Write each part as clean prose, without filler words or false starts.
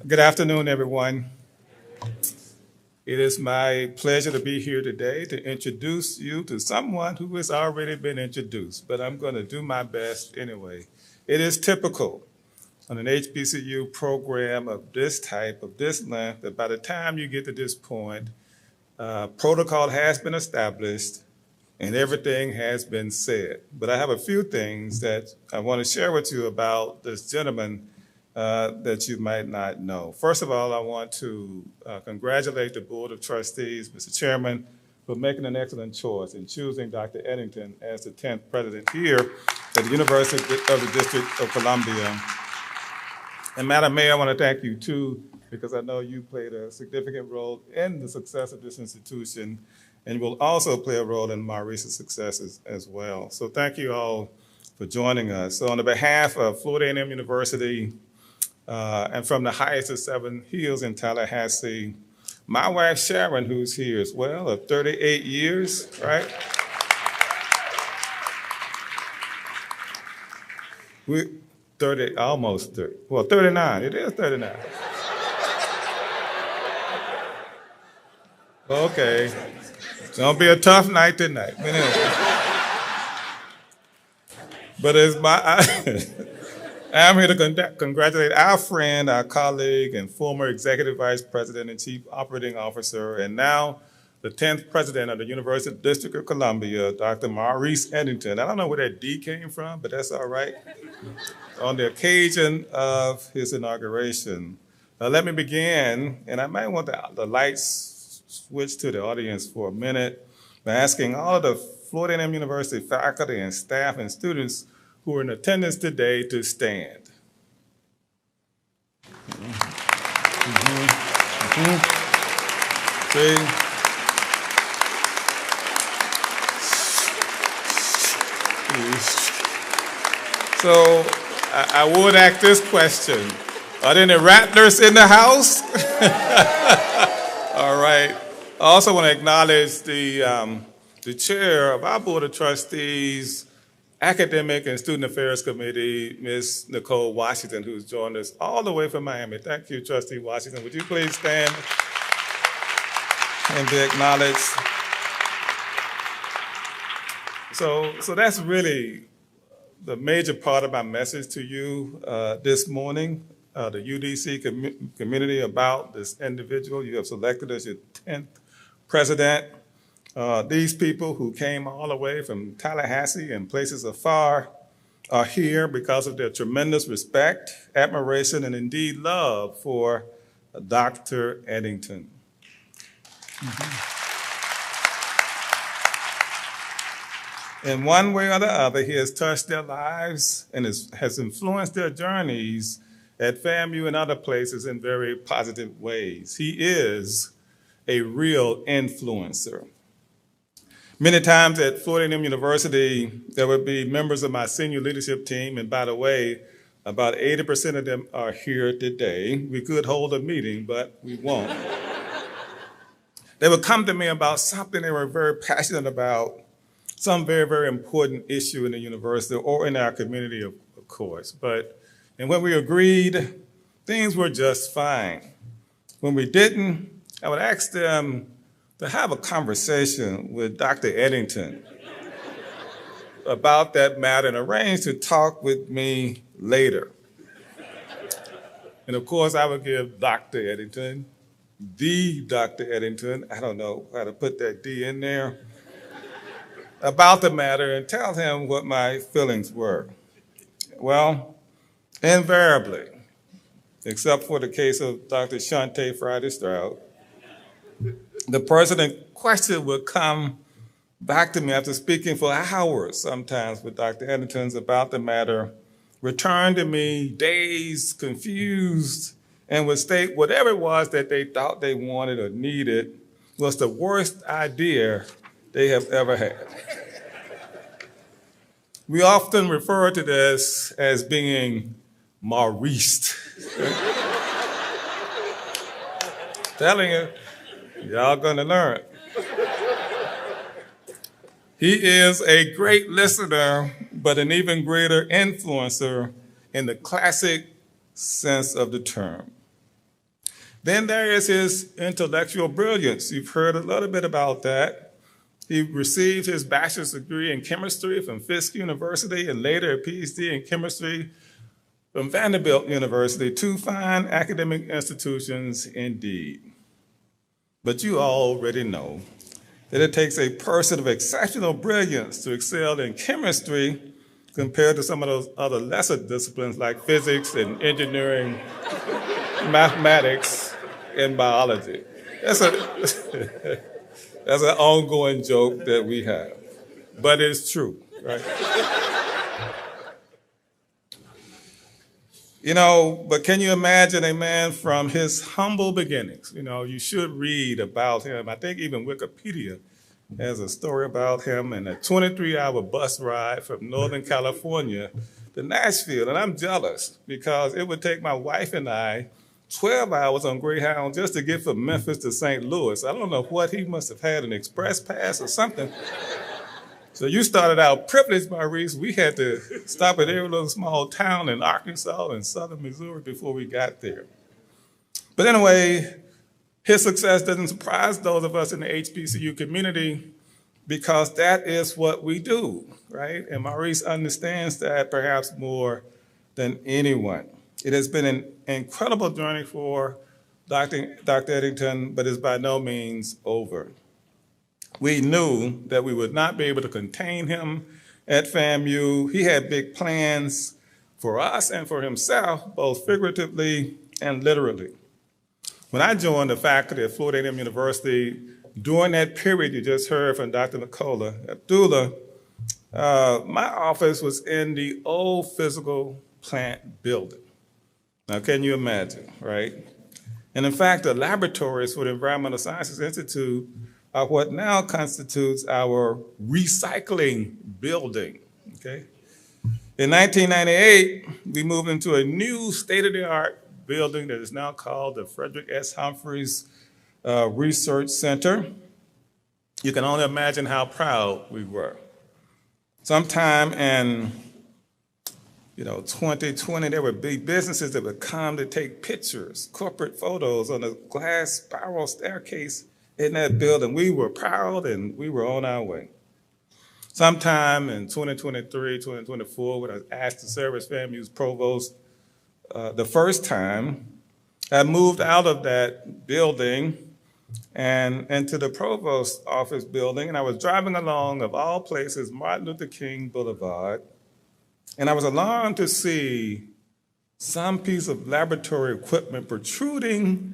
Good afternoon, everyone. It is my pleasure to be here today to introduce you to someone who has already been introduced, but I'm going to do my best anyway. It is typical on an HBCU program of this type, of this length, that by the time you get to this point, protocol has been established and everything has been said. But I have a few things that I want to share with you about this gentleman that you might not know. First of all, I want to congratulate the Board of Trustees, Mr. Chairman, for making an excellent choice in choosing Dr. Edington as the 10th president here at the University of the District of Columbia. And Madam Mayor, I want to thank you too, because I know you played a significant role in the success of this institution, and will also play a role in Maurice's successes as well. So thank you all for joining us. So on the behalf of Florida A&M University, and from the highest of Seven Hills in Tallahassee, my wife Sharon, who's here as well, of 38 years, right? We 30, almost 30, well, 39, it is 39. Okay, it's gonna be a tough night tonight, but anyway. But it's I'm here to congratulate our friend, our colleague, and former Executive Vice President and Chief Operating Officer, and now the 10th President of the University District of Columbia, Dr. Maurice Edington. I don't know where that D came from, but that's all right. On the occasion of his inauguration. Let me begin, and I might want the lights switch to the audience for a minute, by asking all of the Florida A&M University faculty and staff and students who are in attendance today to stand. See? So I would ask this question. Are there any rattlers in the house? All right. I also want to acknowledge the chair of our Board of Trustees, Academic and Student Affairs Committee, Ms. Nicole Washington, who's joined us all the way from Miami. Thank you, Trustee Washington. Would you please stand and be acknowledged? So that's really the major part of my message to you this morning, the UDC community, about this individual you have selected as your 10th president. These people who came all the way from Tallahassee and places afar are here because of their tremendous respect, admiration, and indeed love for Dr. Edington. In one way or the other, he has touched their lives and has influenced their journeys at FAMU and other places in very positive ways. He is a real influencer. Many times at Florida A&M University, there would be members of my senior leadership team, and by the way, about 80% of them are here today. We could hold a meeting, but we won't. They would come to me about something they were very passionate about, some very, very important issue in the university or in our community, of course. And when we agreed, things were just fine. When we didn't, I would ask them to have a conversation with Dr. Edington about that matter and arrange to talk with me later. And of course, I would give Dr. Edington, the Dr. Edington, I don't know how to put that D in there, about the matter and tell him what my feelings were. Well, invariably, except for the case of Dr. Shante Friday-Stroud, the person in question would come back to me after speaking for hours sometimes with Dr. Edington about the matter, return to me dazed, confused, and would state whatever it was that they thought they wanted or needed was the worst idea they have ever had. We often refer to this as being Maurice. Telling you, y'all gonna learn. He is a great listener, but an even greater influencer in the classic sense of the term. Then there is his intellectual brilliance. You've heard a little bit about that. He received his bachelor's degree in chemistry from Fisk University and later a PhD in chemistry from Vanderbilt University, two fine academic institutions indeed. But you already know that it takes a person of exceptional brilliance to excel in chemistry compared to some of those other lesser disciplines like physics and engineering, mathematics, and biology. That's an ongoing joke that we have, but it's true, right? But can you imagine a man from his humble beginnings? You should read about him. I think even Wikipedia has a story about him and a 23-hour bus ride from Northern California to Nashville. And I'm jealous because it would take my wife and I 12 hours on Greyhound just to get from Memphis to St. Louis. I don't know what he must have had, an express pass or something. So you started out privileged, Maurice. We had to stop at every little small town in Arkansas and southern Missouri before we got there. But anyway, his success doesn't surprise those of us in the HBCU community because that is what we do, right? And Maurice understands that perhaps more than anyone. It has been an incredible journey for Dr. Edington, but it's by no means over. We knew that we would not be able to contain him at FAMU. He had big plans for us and for himself, both figuratively and literally. When I joined the faculty at Florida A&M University, during that period you just heard from Dr. Nicola Abdullah, my office was in the old physical plant building. Now, can you imagine, right? And in fact, the laboratories for the Environmental Sciences Institute are what now constitutes our recycling building, okay? In 1998, we moved into a new state-of-the-art building that is now called the Frederick S. Humphreys Research Center. You can only imagine how proud we were. Sometime in 2020, there were big businesses that would come to take pictures, corporate photos on a glass spiral staircase in that building. We were proud and we were on our way. Sometime in 2023, 2024, when I was asked to serve as FAMU's provost the first time, I moved out of that building and into the provost office building, and I was driving along, of all places, Martin Luther King Boulevard, and I was alarmed to see some piece of laboratory equipment protruding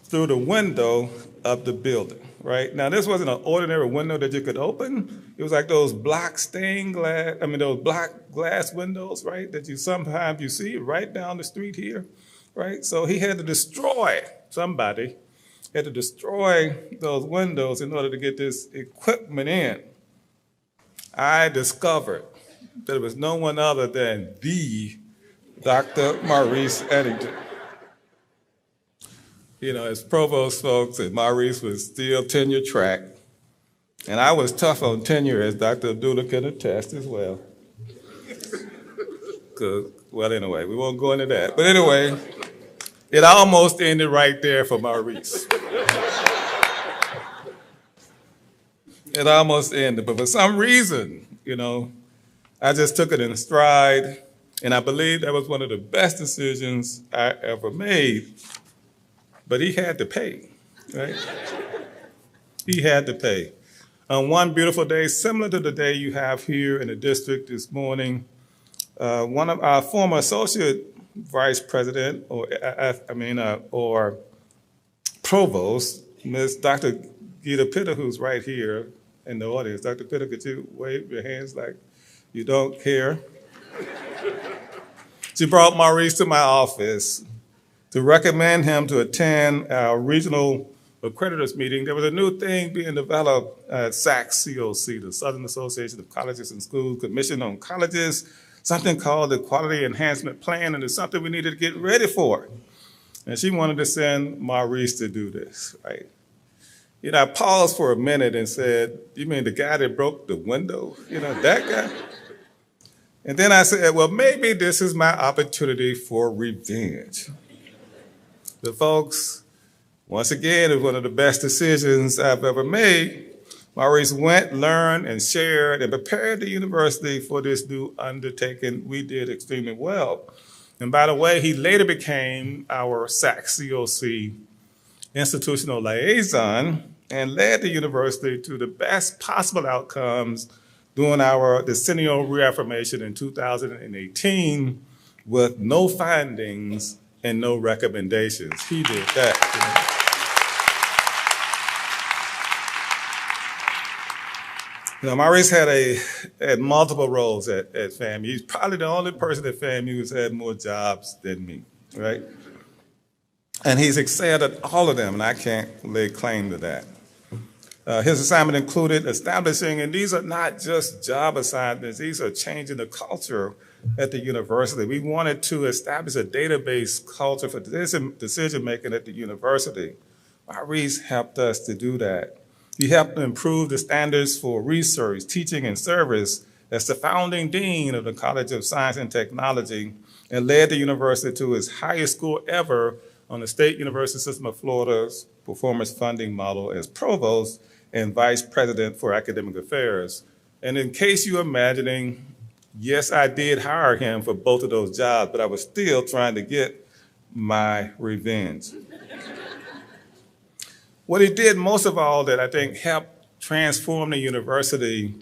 through the window of the building, right? Now, this wasn't an ordinary window that you could open. It was like those block those block glass windows, right, that sometimes you see right down the street here, right? So he had to somebody had to destroy those windows in order to get this equipment in. I discovered that it was no one other than the Dr. Maurice Edington. As provost folks, and Maurice was still tenure track, and I was tough on tenure, as Dr. Abdullah can attest as well. Anyway, we won't go into that. But anyway, it almost ended right there for Maurice. It almost ended, but for some reason, I just took it in stride, and I believe that was one of the best decisions I ever made. But he had to pay, right? He had to pay. On one beautiful day, similar to the day you have here in the district this morning, one of our former associate vice president, or provost, Ms. Dr. Gita Pitta, who's right here in the audience. Dr. Pitta, could you wave your hands like you don't care? She brought Maurice to my office to recommend him to attend our regional accreditors meeting. There was a new thing being developed at SACS COC, the Southern Association of Colleges and Schools Commission on Colleges, something called the Quality Enhancement Plan, and it's something we needed to get ready for. And she wanted to send Maurice to do this, right? I paused for a minute and said, you mean the guy that broke the window? That guy? And then I said, well, maybe this is my opportunity for revenge. But folks, once again, it was one of the best decisions I've ever made. Maurice went, learned, and shared, and prepared the university for this new undertaking. We did extremely well. And by the way, he later became our SAC COC institutional liaison and led the university to the best possible outcomes during our decennial reaffirmation in 2018 with no findings and no recommendations. He did that. Maurice had multiple roles at FAMU. He's probably the only person at FAMU who's had more jobs than me, right? And he's excelled at all of them, and I can't lay claim to that. His assignment included establishing, and these are not just job assignments, these are changing the culture at the university. We wanted to establish a database culture for decision-making at the university. Maurice helped us to do that. He helped improve the standards for research, teaching, and service as the founding dean of the College of Science and Technology and led the university to its highest score ever on the State University System of Florida's performance funding model as provost and vice president for academic affairs. And in case you're imagining, yes, I did hire him for both of those jobs, but I was still trying to get my revenge. What he did most of all that I think helped transform the university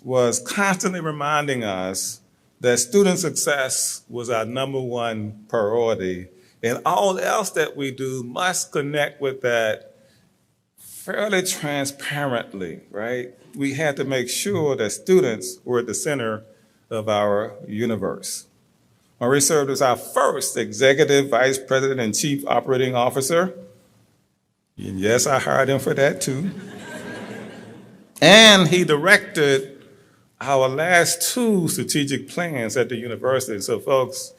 was constantly reminding us that student success was our #1 priority, and all else that we do must connect with that fairly transparently, right? We had to make sure that students were at the center of our universe. Maurice served as our first executive vice president and chief operating officer. And yes, I hired him for that too. And he directed our last 2 strategic plans at the university. So folks,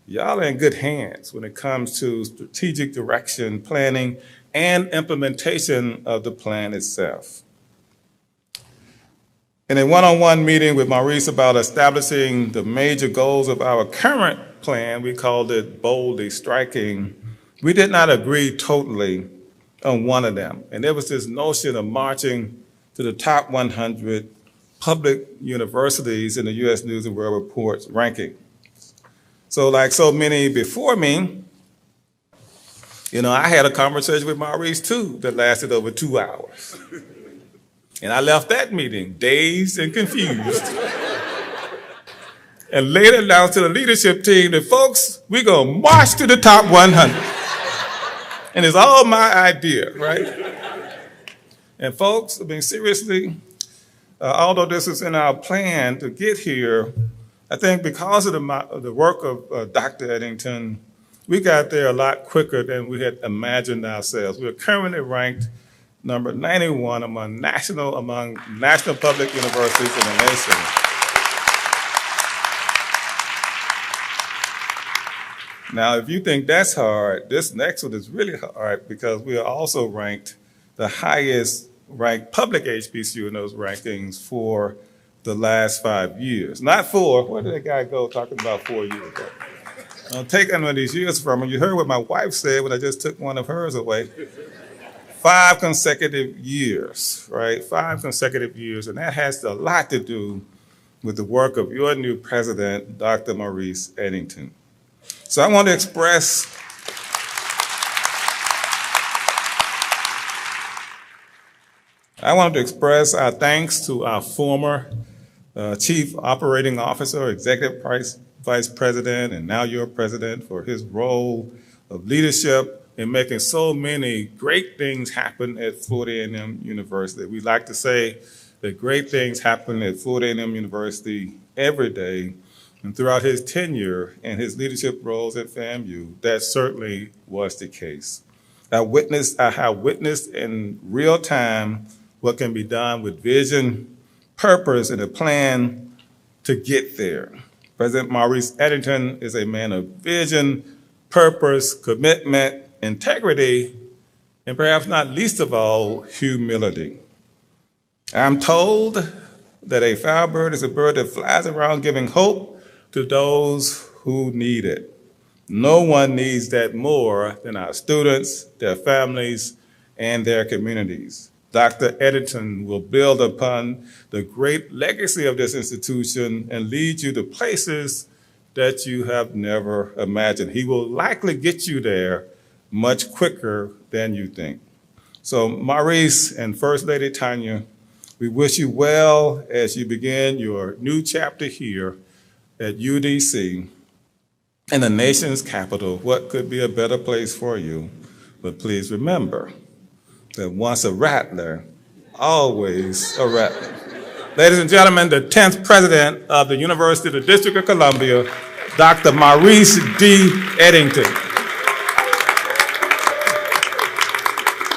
y'all are in good hands when it comes to strategic direction, planning, and implementation of the plan itself. In a one-on-one meeting with Maurice about establishing the major goals of our current plan, we called it Boldly Striking, we did not agree totally on one of them. And there was this notion of marching to the top 100 public universities in the U.S. News and World Report's ranking. So like so many before me, I had a conversation with Maurice too that lasted over 2 hours. And I left that meeting dazed and confused. And later announced to the leadership team that, folks, we're gonna march to the top 100. And it's all my idea, right? And folks, seriously, although this is in our plan to get here, I think because of the work of Dr. Edington, we got there a lot quicker than we had imagined ourselves. We're currently ranked number 91 among national public universities in the nation. Now, if you think that's hard, this next one is really hard because we are also ranked the highest ranked public HBCU in those rankings for the last 5 years. Not 4, where did that guy go talking about 4 years ago? I'll take one of these years from him. You heard what my wife said when I just took one of hers away. 5 consecutive years, right? 5 consecutive years, and that has a lot to do with the work of your new president, Dr. Maurice Edington. So I want to express our thanks to our former Chief Operating Officer, Executive Vice President, and now your President for his role of leadership in making so many great things happen at Florida A&M University. We like to say that great things happen at Florida A&M University every day. And throughout his tenure and his leadership roles at FAMU, that certainly was the case. I have witnessed in real time what can be done with vision, purpose, and a plan to get there. President Maurice Edington is a man of vision, purpose, commitment, integrity, and perhaps not least of all, humility. I'm told that a foul bird is a bird that flies around giving hope to those who need it. No one needs that more than our students, their families, and their communities. Dr. Edington will build upon the great legacy of this institution and lead you to places that you have never imagined. He will likely get you there much quicker than you think. So Maurice and First Lady Tanya, we wish you well as you begin your new chapter here at UDC in the nation's capital. What could be a better place for you? But please remember that once a rattler, always a rattler. Ladies and gentlemen, the 10th president of the University of the District of Columbia, Dr. Maurice D. Edington.